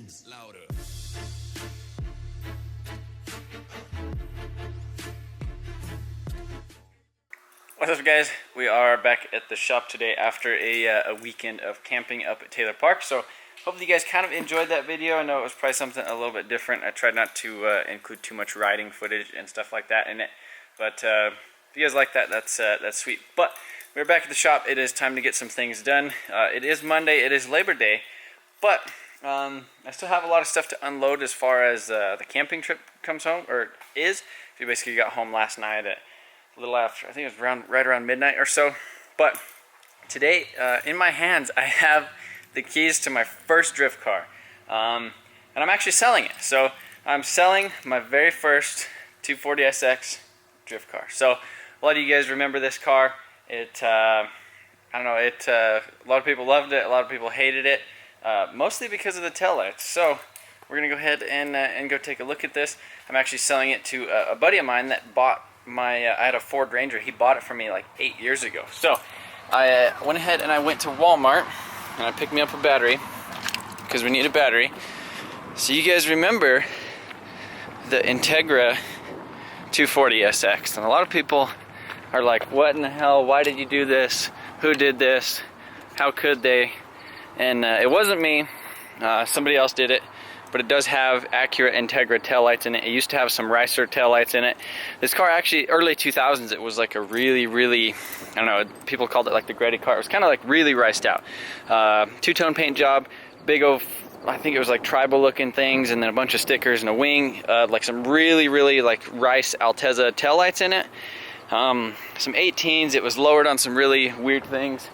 Louder. What's up, guys? We are back at the shop today after a weekend of camping up at Taylor Park. So hopefully you guys kind of enjoyed that video. I know it was probably something a little bit different. I tried not to include too much riding footage and stuff like that in it. But if you guys like that, that's sweet. But we're back at the shop. It is time to get some things done. It is Monday. It is Labor Day. But I still have a lot of stuff to unload as far as the camping trip comes home, or is. We basically got home last night at a little after, I think it was right around midnight or so. But today, in my hands, I have the keys to my first drift car. And I'm actually selling it. So I'm selling my very first 240SX drift car. So a lot of you guys remember this car. I don't know, a lot of people loved it, a lot of people hated it. Mostly because of the taillights. So we're gonna go ahead and go take a look at this. I'm actually selling it to a buddy of mine that bought my, I had a Ford Ranger. He bought it for me like 8 years ago. So I went ahead and I went to Walmart and I picked me up a battery because we need a battery. So you guys remember the Integra 240SX, and a lot of people are like, what in the hell, why did you do this, who did this, how could they? And it wasn't me, somebody else did it, but it does have accurate Integra taillights in it. It used to have some Ricer taillights in it. This car actually, early 2000s, it was like a really, I don't know, people called it like the Gretty car. It was kind of like really riced out. Two-tone paint job, big old, I think it was like tribal looking things, and then a bunch of stickers and a wing, like some really like Rice Altezza taillights in it. Some 18s, it was lowered on some really weird things.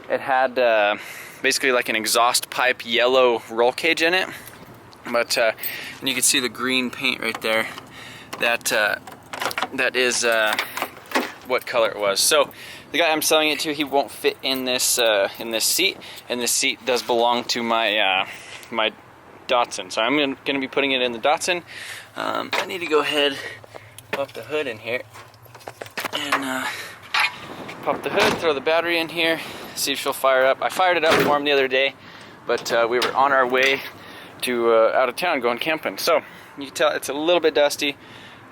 It had basically like an exhaust pipe yellow roll cage in it, but and you can see the green paint right there. That is what color it was. So the guy I'm selling it to, he won't fit in this seat, and this seat does belong to my my Datsun. So I'm gonna be putting it in the Datsun. I need to go ahead, pop the hood in here, and pop the hood, throw the battery in here, see if she'll fire up. I fired it up for him the other day, but we were on our way to out of town going camping. So you can tell it's a little bit dusty.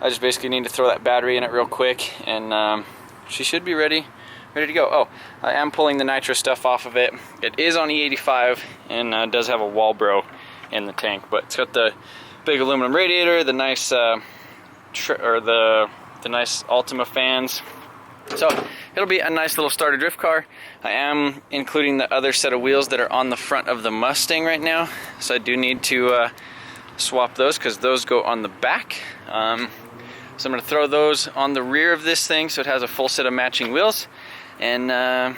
I just basically need to throw that battery in it real quick, and she should be ready to go. Oh, I am pulling the nitro stuff off of it. It is on E85 and does have a Walbro in the tank, but it's got the big aluminum radiator, the nice the nice Ultima fans. So it'll be a nice little starter drift car. I am including the other set of wheels that are on the front of the Mustang right now, so I do need to swap those because those go on the back. So I'm going to throw those on the rear of this thing so it has a full set of matching wheels, and I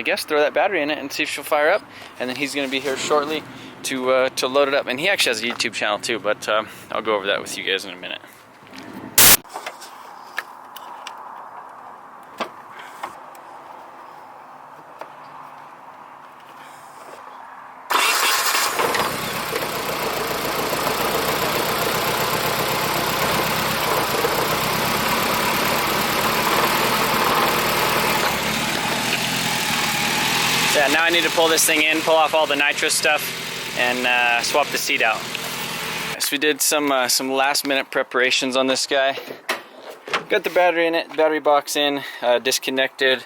guess throw that battery in it and see if she'll fire up. And then he's going to be here shortly to load it up, and he actually has a YouTube channel too, but I'll go over that with you guys in a minute. Yeah, now I need to pull this thing in, pull off all the nitrous stuff, and swap the seat out. So we did some last minute preparations on this guy. Got the battery in it, battery box in, disconnected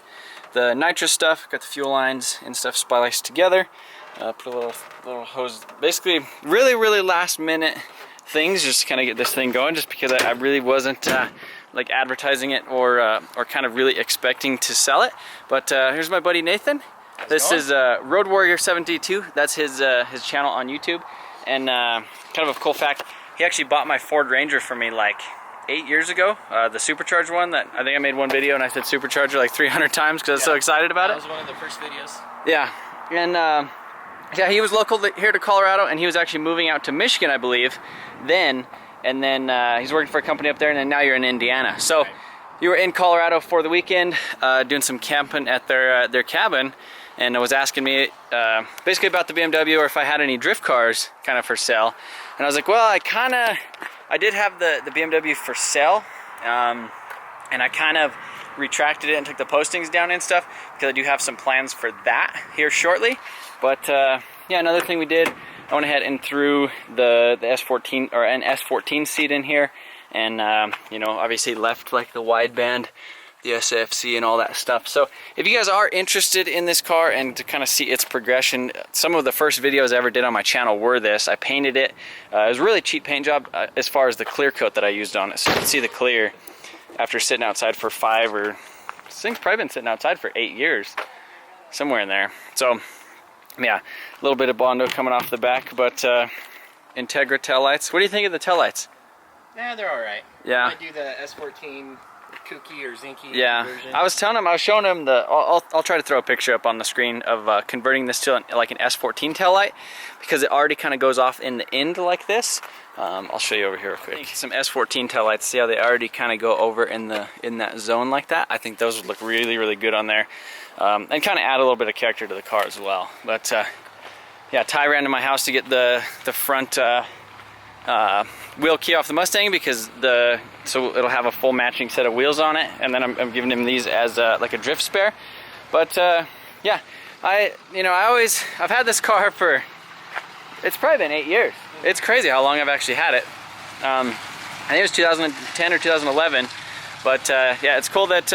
the nitrous stuff, got the fuel lines and stuff spliced together. Put a little hose, basically really last minute things just to kind of get this thing going, just because I really wasn't like advertising it or kind of really expecting to sell it. But here's my buddy Nathan. This is Road Warrior 72. That's his channel on YouTube. And kind of a cool fact, he actually bought my Ford Ranger for me like 8 years ago. The supercharged one that I think I made one video and I said supercharger like 300 times because I was so excited about it. That was one of the first videos. Yeah, and yeah, he was local here to Colorado, and he was actually moving out to Michigan, I believe, then. And then he's working for a company up there, and then now you're in Indiana. So right. You were in Colorado for the weekend, doing some camping at their cabin. And was asking me basically about the BMW or if I had any drift cars kind of for sale. And I was like, well, I did have the BMW for sale, and I kind of retracted it and took the postings down and stuff because I do have some plans for that here shortly. But yeah, another thing we did, I went ahead and threw the S14 or an S14 seat in here, and you know, obviously left like the wideband, the SAFC and all that stuff. So if you guys are interested in this car and to kind of see its progression, some of the first videos I ever did on my channel were this. I painted it. It was a really cheap paint job as far as the clear coat that I used on it. So you can see the clear after sitting outside for 5 or, this thing's probably been sitting outside for 8 years, somewhere in there. So yeah, a little bit of Bondo coming off the back, but Integra tail lights. What do you think of the tail lights? Yeah, they're all right. Yeah. I might do the S14 kooky or zinky version. I was showing him the, I'll try to throw a picture up on the screen of converting this to like an S14 tail light, because it already kind of goes off in the end like this. I'll show you over here real quick. Some S14 tail lights. See how they already kind of go over in that zone like that? I think those would look really, really good on there, and kind of add a little bit of character to the car as well. But yeah, Ty ran to my house to get the front wheel key off the Mustang, because so it'll have a full matching set of wheels on it, and then I'm giving him these as like a drift spare. But yeah, I've had this car for, it's probably been 8 years. It's crazy how long I've actually had it. I think it was 2010 or 2011. But yeah, it's cool that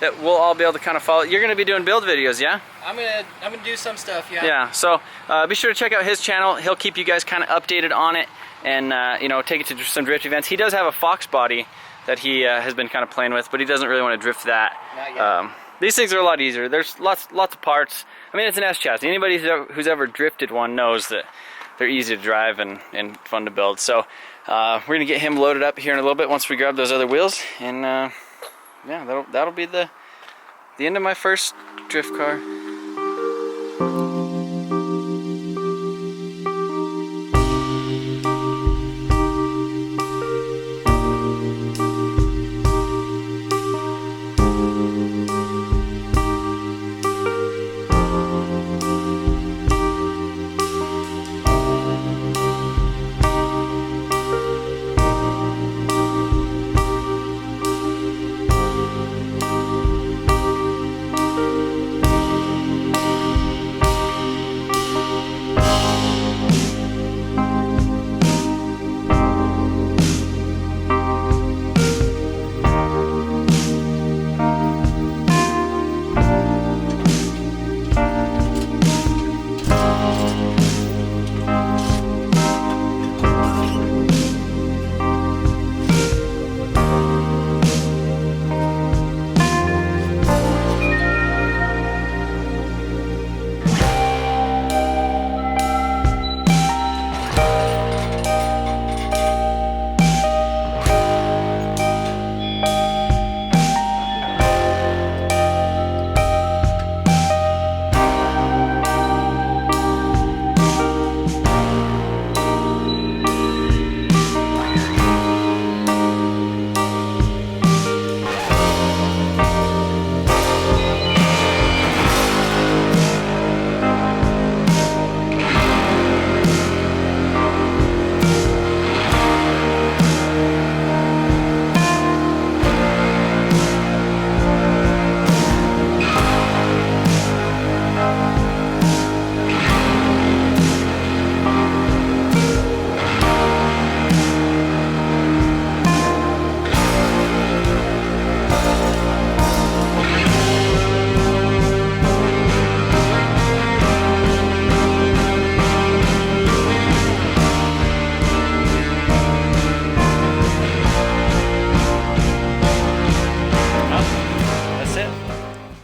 that we'll all be able to kind of follow. You're going to be doing build videos, yeah? I'm gonna do some stuff, yeah. Yeah. So be sure to check out his channel. He'll keep you guys kind of updated on it, and you know, take it to some drift events. He does have a Fox body that he has been kind of playing with, but he doesn't really want to drift that. Not yet. These things are a lot easier. There's lots of parts. I mean, it's an S chassis. Anybody who's ever drifted one knows that they're easy to drive and fun to build. So we're gonna get him loaded up here in a little bit once we grab those other wheels, and yeah, that'll be the end of my first drift car.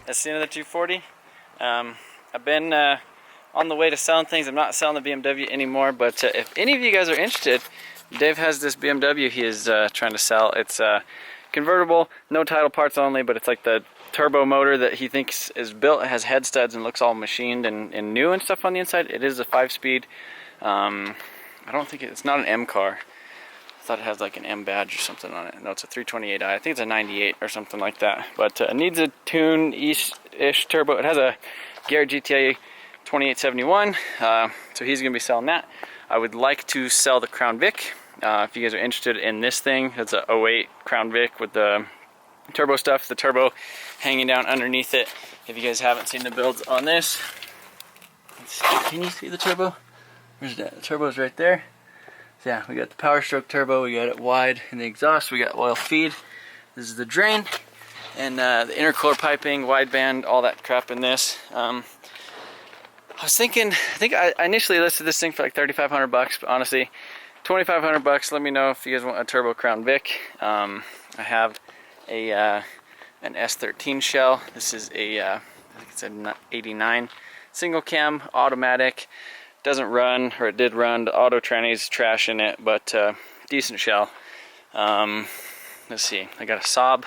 That's the end of the 240. I've been on the way to selling things. I'm not selling the BMW anymore, but if any of you guys are interested, Dave has this BMW he is trying to sell. It's convertible, no title parts only, but it's like the turbo motor that he thinks is built. It has head studs and looks all machined and new and stuff on the inside. It is a 5-speed. I don't think it's not an M car. I thought it has like an M badge or something on it. No, it's a 328i. I think it's a 98 or something like that. But it needs a tune-ish turbo. It has a Garrett GTA 2871, so he's going to be selling that. I would like to sell the Crown Vic. If you guys are interested in this thing, it's a 08 Crown Vic with the turbo stuff, the turbo hanging down underneath it. If you guys haven't seen the builds on this, let's see, can you see the turbo? Where's that? The turbo's right there. So yeah, we got the Power Stroke turbo, we got it wide in the exhaust, we got oil feed. This is the drain, and the intercooler piping, wideband, all that crap in this. I was thinking, I think I initially listed this thing for like 3,500 bucks, but honestly, 2,500 bucks. Let me know if you guys want a Turbo Crown Vic. I have an S13 shell. This is a, I think it's an 89 single cam automatic. Doesn't run, or it did run. The auto tranny's trash in it, but decent shell. Let's see, I got a Saab,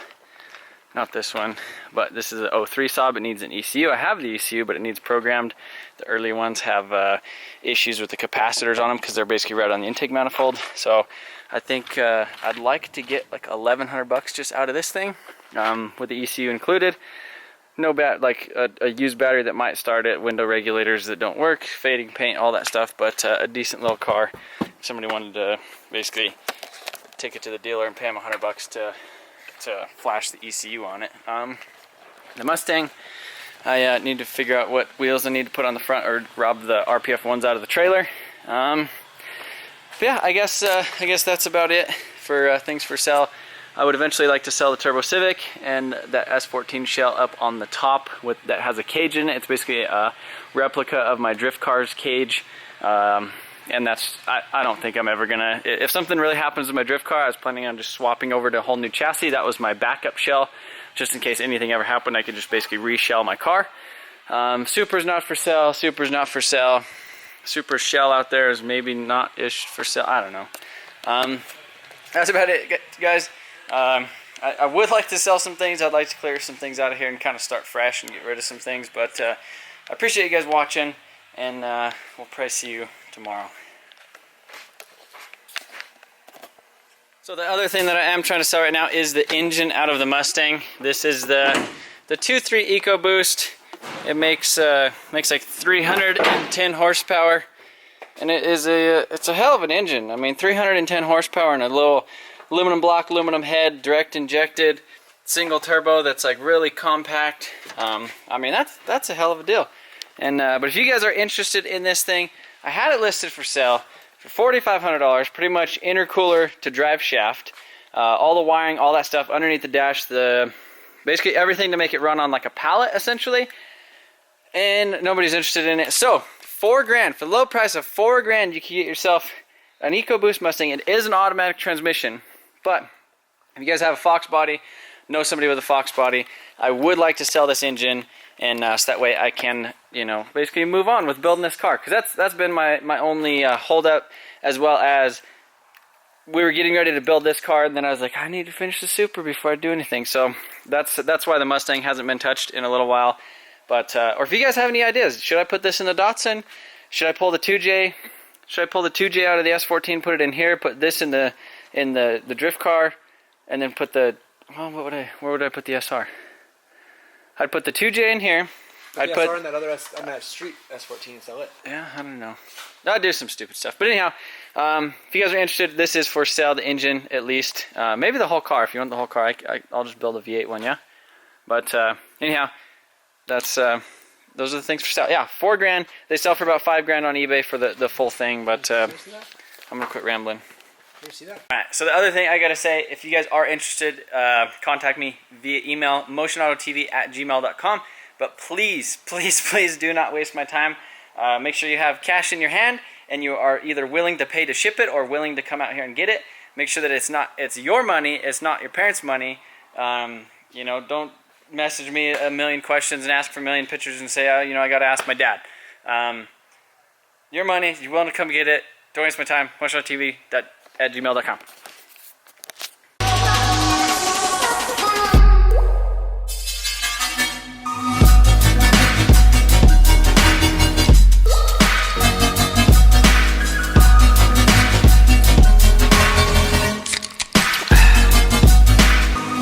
not this one, but this is an 03 Saab. It needs an ECU. I have the ECU, but it needs programmed. The early ones have issues with the capacitors on them because they're basically right on the intake manifold. So I think I'd like to get like 1,100 bucks just out of this thing, with the ECU included. No like a used battery that might start it, window regulators that don't work, fading paint, all that stuff, but a decent little car. If somebody wanted to basically take it to the dealer and pay him 100 bucks to flash the ECU on it. The Mustang, I need to figure out what wheels I need to put on the front, or rob the RPF ones out of the trailer. But yeah, I guess that's about it for things for sale. I would eventually like to sell the Turbo Civic and that S14 shell up on the top that has a cage in it. It's basically a replica of my drift car's cage. And that's, I don't think I'm ever gonna, if something really happens to my drift car, I was planning on just swapping over to a whole new chassis. That was my backup shell, just in case anything ever happened. I could just basically reshell my car. Supra's not for sale. Supra's not for sale. Super shell out there is maybe not-ish for sale. I don't know. That's about it, guys. I would like to sell some things. I'd like to clear some things out of here and kind of start fresh and get rid of some things. But I appreciate you guys watching, and we'll probably see you tomorrow. So the other thing that I am trying to sell right now is the engine out of the Mustang. This is the 2.3 EcoBoost. It makes like 310 horsepower, and it's a hell of an engine. I mean, 310 horsepower and a little aluminum block, aluminum head, direct injected, single turbo that's like really compact. I mean, that's a hell of a deal. And but if you guys are interested in this thing, I had it listed for sale for $4,500, pretty much intercooler to drive shaft, all the wiring, all that stuff underneath the dash, basically everything to make it run on like a pallet essentially, and nobody's interested in it. So $4 grand, for the low price of $4 grand, you can get yourself an EcoBoost Mustang. It is an automatic transmission, but if you guys have a Fox body, know somebody with a Fox body, I would like to sell this engine, and so that way I can, you know, basically move on with building this car, because that's been my only holdup, as well as we were getting ready to build this car, and then I was like, I need to finish the Supra before I do anything. So that's why the Mustang hasn't been touched in a little while. But or if you guys have any ideas, should I put this in the Datsun? Should I pull the 2J? Should I pull the 2J out of the S14, put it in here, put this in the drift car, and then put the, well, where would I put the SR? I'd put the 2J in here. I'd put SR in that other on that street S14 and sell it. Yeah, I don't know. I'd do some stupid stuff. But anyhow, if you guys are interested, this is for sale, the engine at least. Maybe the whole car. If you want the whole car, I'll just build a V8 one, yeah? But anyhow, that's those are the things for sale. Yeah, $4 grand. They sell for about $5 grand on eBay for the full thing. But I'm gonna quit rambling. You see that? Alright, so the other thing I gotta say, if you guys are interested, contact me via email, MotionAutoTv@gmail.com. But please, please, please do not waste my time. Make sure you have cash in your hand, and you are either willing to pay to ship it or willing to come out here and get it. Make sure that it's your money, it's not your parents' money. You know, don't message me a million questions and ask for a million pictures and say, you know, I gotta ask my dad. Your money, you're willing to come get it. Don't waste my time. MotionAutoTv@gmail.com.